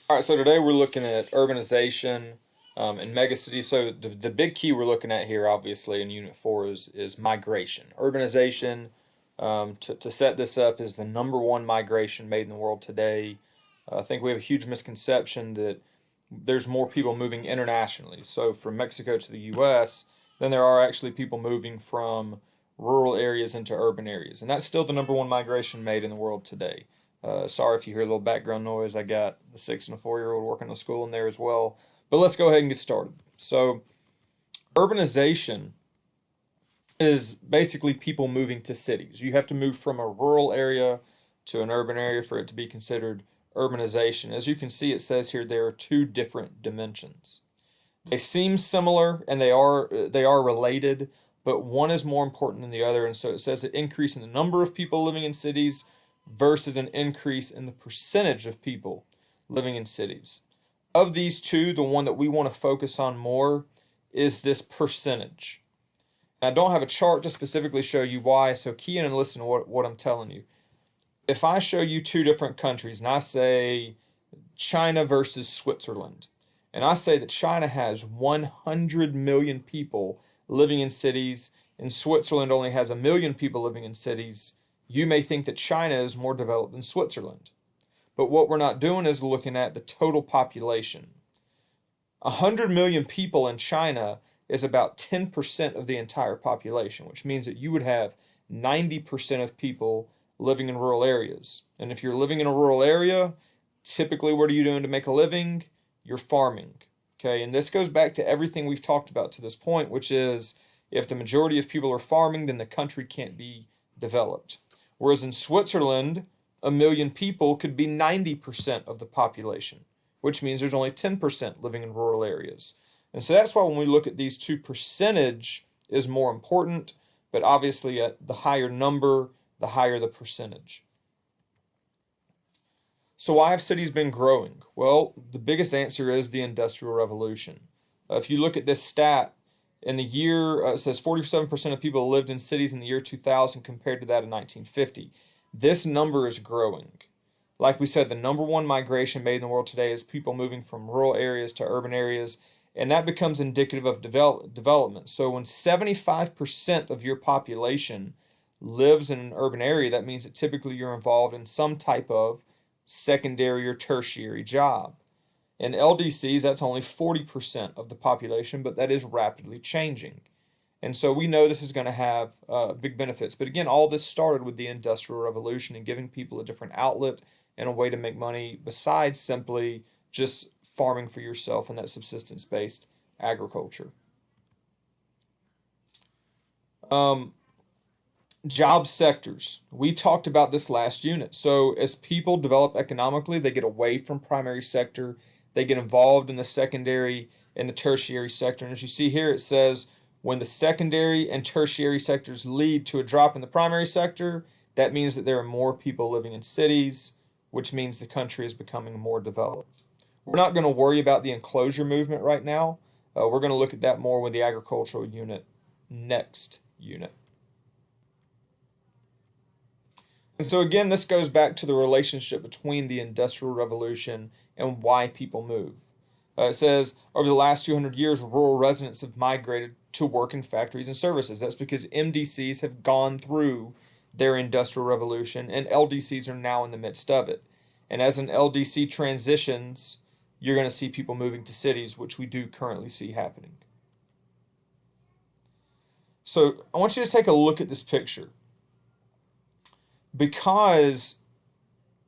All right, so today we're looking at urbanization and megacities. So the big key we're looking at here, obviously, in Unit 4 is migration. Urbanization, to set this up, is the number one migration made in the world today. I think we have a huge misconception that there's more people moving internationally. So from Mexico to the U.S., than there are actually people moving from rural areas into urban areas. And that's still the number one migration made in the world today. Sorry if you hear a little background noise. I got the 6 and a 4-year-old working on school in there as well. But let's go ahead and get started. So, urbanization is basically people moving to cities. You have to move from a rural area to an urban area for it to be considered urbanization. As you can see, it says here there are two different dimensions. They seem similar and they are related, but one is more important than the other. And so it says an increase in the number of people living in cities versus an increase in the percentage of people living in cities. Of these two, the one that we want to focus on more is this percentage. And I don't have a chart to specifically show you why, so key in and listen to what I'm telling you. If I show you two different countries and I say China versus Switzerland, and I say that China has 100 million people living in cities and Switzerland only has a million people living in cities, you may think that China is more developed than Switzerland. But what we're not doing is looking at the total population. 100 million people in China is about 10% of the entire population, which means that you would have 90% of people living in rural areas. And if you're living in a rural area, typically what are you doing to make a living? You're farming. Okay, and this goes back to everything we've talked about to this point, which is if the majority of people are farming, then the country can't be developed. Whereas in Switzerland, a million people could be 90% of the population, which means there's only 10% living in rural areas. And so that's why when we look at these two, percentage is more important, but obviously at the higher number, the higher the percentage. So why have cities been growing? Well, the biggest answer is the Industrial Revolution. If you look at this stat, in the year, it says 47% of people lived in cities in the year 2000 compared to that in 1950. This number is growing. Like we said, the number one migration made in the world today is people moving from rural areas to urban areas, and that becomes indicative of development. So when 75% of your population lives in an urban area, that means that typically you're involved in some type of secondary or tertiary job. In LDCs, that's only 40% of the population, but that is rapidly changing. And so we know this is going to have big benefits. But again, all this started with the Industrial Revolution and giving people a different outlet and a way to make money besides simply just farming for yourself and that subsistence-based agriculture. Um, Job sectors. We talked about this last unit. So as people develop economically, they get away from primary sector, they get involved in the secondary and the tertiary sector. And as you see here, it says when the secondary and tertiary sectors lead to a drop in the primary sector, that means that there are more people living in cities, which means the country is becoming more developed. We're not going to worry about the enclosure movement right now. We're going to look at that more with the agricultural unit next unit. And so again, this goes back to the relationship between the Industrial Revolution and why people move. It says over the last 200 years, rural residents have migrated to work in factories and services. That's because MDCs have gone through their Industrial Revolution and LDCs are now in the midst of it. And as an LDC transitions, you're going to see people moving to cities, which we do currently see happening. So I want you to take a look at this picture because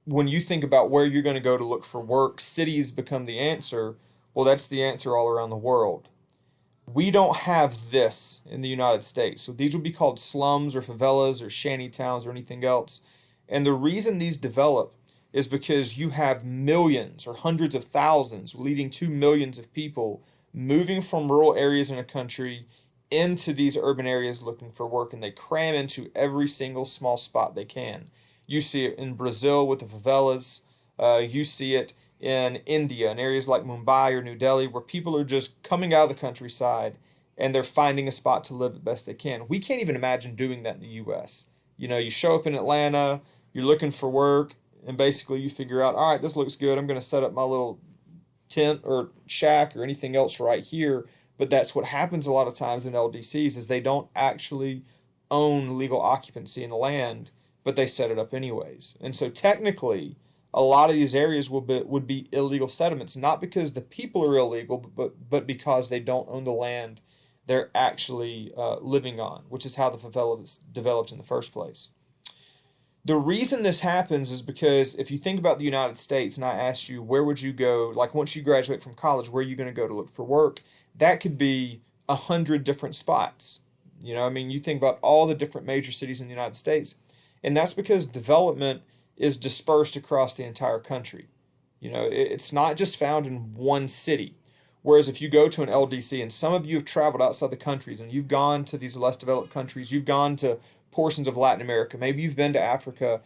when you think about where you're going to go to look for work, cities become the answer. Well, that's the answer all around the world. We don't have this in the United States. So these would be called slums or favelas or shanty towns or anything else. And the reason these develop is because you have millions or hundreds of thousands, leading to millions of people moving from rural areas in a country into these urban areas looking for work, and they cram into every single small spot they can. You see it in Brazil with the favelas. You see it in India, in areas like Mumbai or New Delhi, where people are just coming out of the countryside and they're finding a spot to live the best they can. We can't even imagine doing that in the U.S. You know, you show up in Atlanta, you're looking for work, and basically you figure out, all right, this looks good. I'm going to set up my little tent or shack or anything else right here. But that's what happens a lot of times in LDCs is they don't actually own legal occupancy in the land, but they set it up anyways. And so technically, a lot of these areas would be illegal settlements, not because the people are illegal, but because they don't own the land they're actually living on, which is how the favela was developed in the first place. The reason this happens is because if you think about the United States, and I asked you, where would you go, like once you graduate from college, where are you going to go to look for work? That could be 100 different spots. You know, I mean, you think about all the different major cities in the United States, and that's because development is dispersed across the entire country. You know, it's not just found in one city. Whereas if you go to an LDC, and some of you have traveled outside the countries and you've gone to these less developed countries, you've gone to portions of Latin America, maybe you've been to Africa,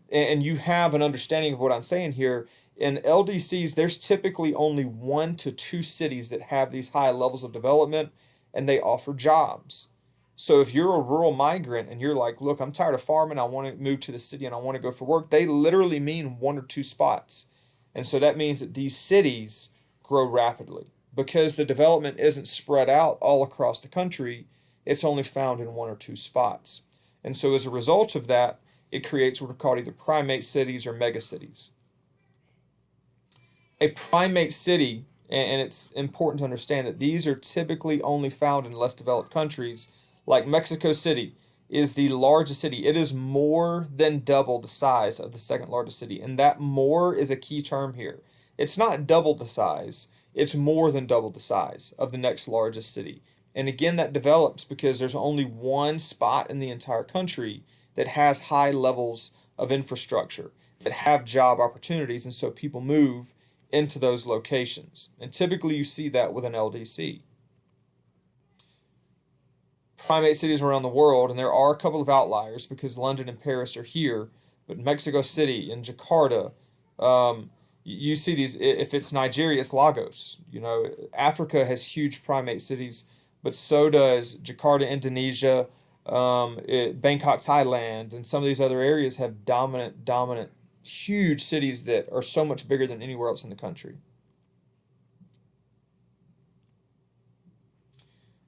and you have an understanding of what I'm saying here. In LDCs, there's typically only 1 to 2 cities that have these high levels of development, and they offer jobs. So if you're a rural migrant and you're like, look, I'm tired of farming, I want to move to the city and I want to go for work, they literally mean 1 or 2 spots. And so that means that these cities grow rapidly because the development isn't spread out all across the country, it's only found in 1 or 2 spots. And so as a result of that, it creates what are called either primate cities or megacities. A primate city, and it's important to understand that these are typically only found in less developed countries, like Mexico City is the largest city. It is more than double the size of the second largest city, and that more is a key term here. It's not double the size, it's more than double the size of the next largest city. And again, that develops because there's only one spot in the entire country that has high levels of infrastructure, that have job opportunities, and so people move into those locations. And typically you see that with an LDC. Primate cities around the world, and there are a couple of outliers because London and Paris are here, but Mexico City and Jakarta, you see these, if it's Nigeria, it's Lagos. You know, Africa has huge primate cities, but so does Jakarta, Indonesia, Bangkok, Thailand, and some of these other areas have dominant, huge cities that are so much bigger than anywhere else in the country.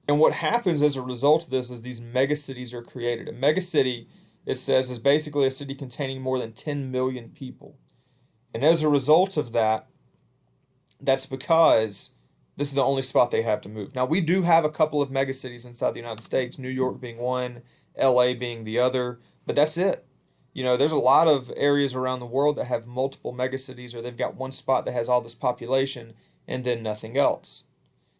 And what happens as a result of this is these megacities are created. A megacity, it says, is basically a city containing more than 10 million people. And as a result of that, that's because this is the only spot they have to move. Now, we do have a couple of megacities inside the United States, New York being one, LA being the other, but that's it. You know, there's a lot of areas around the world that have multiple megacities, or they've got one spot that has all this population and then nothing else.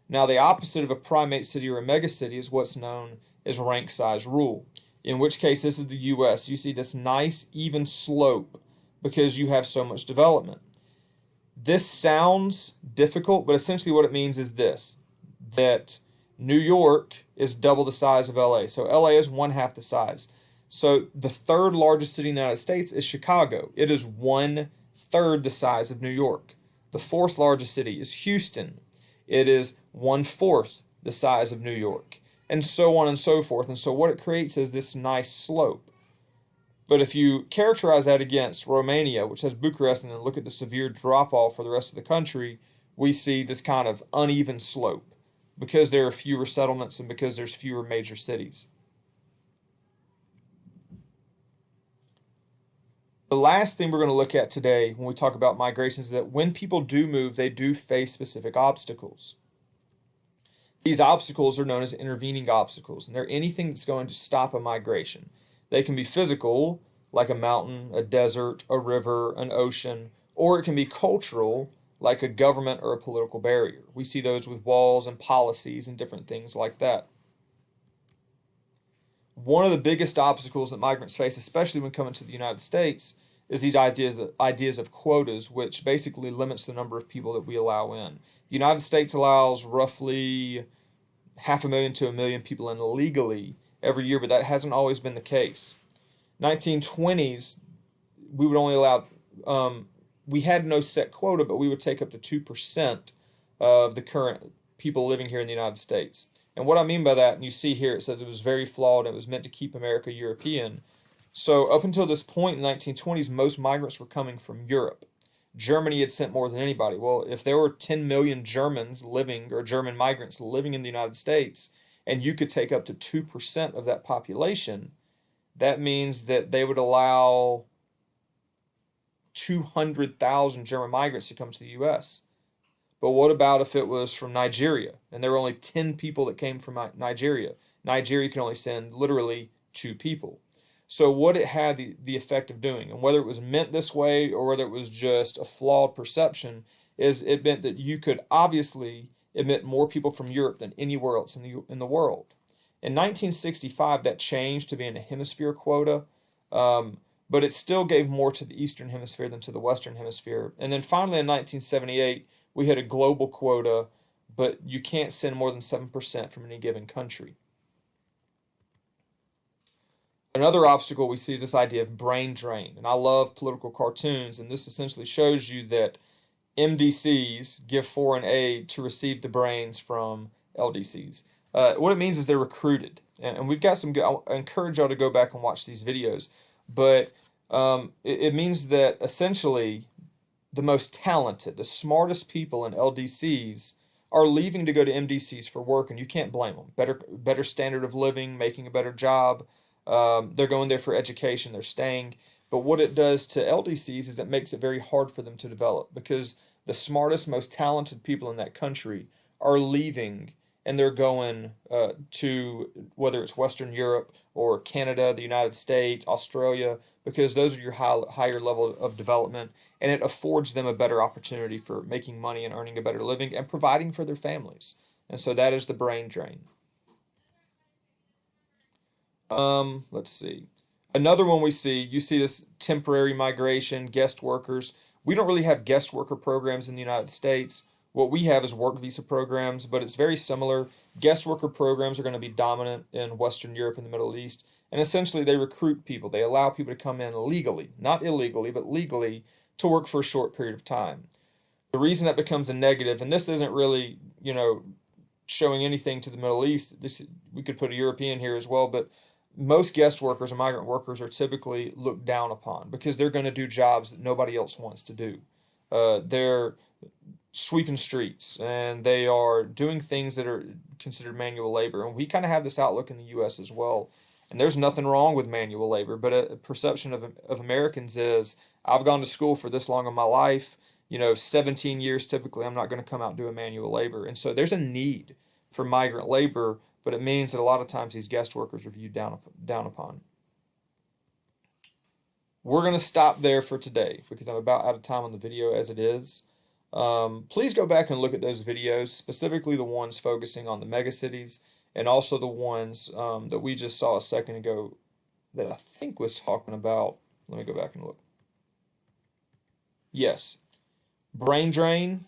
Now, the opposite of a primate city or a megacity is what's known as rank size rule, in which case this is the US. You see this nice even slope because you have so much development. This sounds difficult, but essentially what it means is this, that New York is double the size of LA. So LA is 1/2 the size. So the third largest city in the United States is Chicago. It is 1/3 the size of New York. The fourth largest city is Houston. It is 1/4 the size of New York, and so on and so forth. And so what it creates is this nice slope. But if you characterize that against Romania, which has Bucharest, and then look at the severe drop-off for the rest of the country, we see this kind of uneven slope because there are fewer settlements and because there's fewer major cities. The last thing we're going to look at today when we talk about migrations is that when people do move, they do face specific obstacles. These obstacles are known as intervening obstacles, and they're anything that's going to stop a migration. They can be physical, like a mountain, a desert, a river, an ocean, or it can be cultural, like a government or a political barrier. We see those with walls and policies and different things like that. One of the biggest obstacles that migrants face, especially when coming to the United States, is these ideas of quotas, which basically limits the number of people that we allow in. The United States allows roughly 500,000 to 1 million people in illegally every year, but that hasn't always been the case. 1920s, we would only allow, we had no set quota, but we would take up to 2% of the current people living here in the United States. And what I mean by that, and you see here, it says it was very flawed and it was meant to keep America European. So up until this point in the 1920s, most migrants were coming from Europe. Germany had sent more than anybody. Well, if there were 10 million Germans living, or German migrants living in the United States, and you could take up to 2% of that population, that means that they would allow 200,000 German migrants to come to the US. But what about if it was from Nigeria and there were only 10 people that came from Nigeria? Nigeria can only send literally 2 people. So what it had the effect of doing, and whether it was meant this way or whether it was just a flawed perception, is it meant that you could obviously admit more people from Europe than anywhere else in the world. In 1965, that changed to being a hemisphere quota, um, but it still gave more to the Eastern Hemisphere than to the Western Hemisphere. And then finally in 1978, we had a global quota, but you can't send more than 7% from any given country. Another obstacle we see is this idea of brain drain. And I love political cartoons, and this essentially shows you that MDCs give foreign aid to receive the brains from LDCs. What it means is they're recruited. And we've got some good, I encourage y'all to go back and watch these videos. But it means that essentially the most talented, the smartest people in LDCs are leaving to go to MDCs for work, and you can't blame them. Better standard of living, making a better job. They're going there for education. They're staying. But what it does to LDCs is it makes it very hard for them to develop because the smartest, most talented people in that country are leaving and they're going to whether it's Western Europe or Canada, the United States, Australia, because those are your higher level of development, and it affords them a better opportunity for making money and earning a better living and providing for their families. And so that is the brain drain. Let's see. Another one we see, you see this temporary migration, guest workers. We don't really have guest worker programs in the United States. What we have is work visa programs, but it's very similar. Guest worker programs are going to be dominant in Western Europe and the Middle East. And essentially, they recruit people. They allow people to come in legally, not illegally, but legally, to work for a short period of time. The reason that becomes a negative, and this isn't really, showing anything to the Middle East. We could put a European here as well, but most guest workers or migrant workers are typically looked down upon because they're going to do jobs that nobody else wants to do. They're sweeping streets and they are doing things that are considered manual labor. And we kind of have this outlook in the U.S. as well. And there's nothing wrong with manual labor, but a perception of Americans is I've gone to school for this long in my life, 17 years typically, I'm not going to come out and do a manual labor. And so there's a need for migrant labor, but it means that a lot of times these guest workers are viewed down upon. We're going to stop there for today because I'm about out of time on the video as it is. Please go back and look at those videos, specifically the ones focusing on the megacities and also the ones that we just saw a second ago that I think was talking about. Let me go back and look. Yes, brain drain,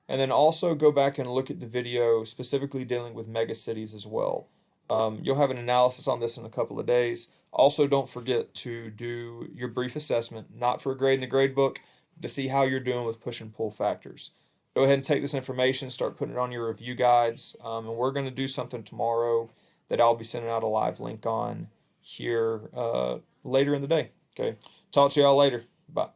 and then also go back and look at the video specifically dealing with megacities as well. You'll have an analysis on this in a couple of days. Also, don't forget to do your brief assessment, not for a grade in the grade book, to see how you're doing with push and pull factors. Go ahead and take this information, start putting it on your review guides, and we're going to do something tomorrow that I'll be sending out a live link on here later in the day. Okay, talk to y'all later. Bye.